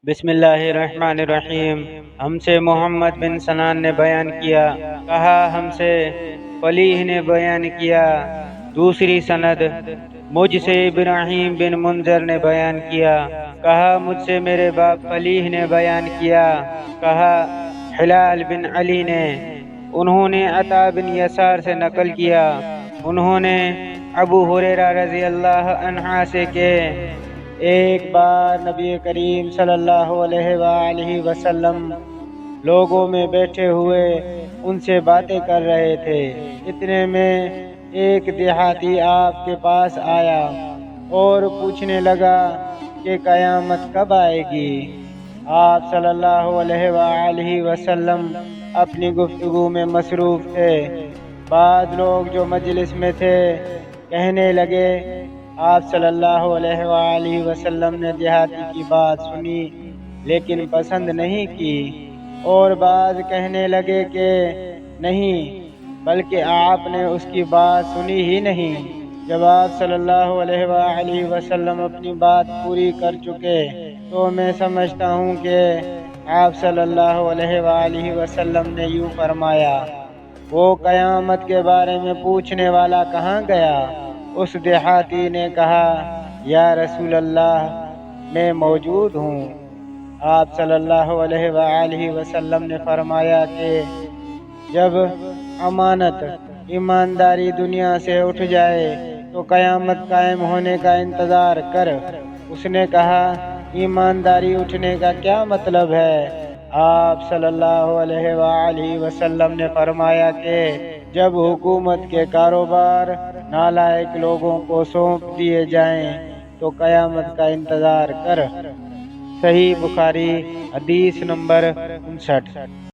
بسم اللہ الرحمن الرحیم۔ ہم سے محمد بن سنان نے بیان کیا، کہا ہم سے فلیح نے بیان کیا۔ دوسری سند مجھ سے ابراہیم بن منذر نے بیان کیا، کہا مجھ سے میرے باپ فلیح نے بیان کیا، کہا ہلال بن علی نے، انہوں نے عطا بن یسار سے نقل کیا، انہوں نے ابو ہریرہ رضی اللہ عنہ سے کہ ایک بار نبی کریم صلی اللہ علیہ وآلہ وسلم لوگوں میں بیٹھے ہوئے ان سے باتیں کر رہے تھے، اتنے میں ایک دیہاتی آپ کے پاس آیا اور پوچھنے لگا کہ قیامت کب آئے گی۔ آپ صلی اللہ علیہ وآلہ وسلم اپنی گفتگو میں مصروف تھے۔ بعض لوگ جو مجلس میں تھے کہنے لگے، آپ صلی اللہ علیہ وآلہ وسلم نے دیہاتی کی بات سنی لیکن پسند نہیں کی، اور بعض کہنے لگے کہ نہیں بلکہ آپ نے اس کی بات سنی ہی نہیں۔ جب آپ صلی اللہ علیہ وآلہ وسلم اپنی بات پوری کر چکے تو میں سمجھتا ہوں کہ آپ صلی اللہ علیہ وآلہ وسلم نے یوں فرمایا، وہ قیامت کے بارے میں پوچھنے والا کہاں گیا؟ اس دیہاتی نے کہا، یا رسول اللہ، میں موجود ہوں۔ آپ صلی اللہ علیہ وآلہ وسلم نے فرمایا کہ جب امانت ایمانداری دنیا سے اٹھ جائے تو قیامت قائم ہونے کا انتظار کر۔ اس نے کہا، ایمانداری اٹھنے کا کیا مطلب ہے؟ آپ صلی اللہ علیہ وآلہ وسلم نے فرمایا کہ جب حکومت کے کاروبار نالائق لوگوں کو سونپ دیے جائیں تو قیامت کا انتظار کر۔ صحیح بخاری، حدیث نمبر 59۔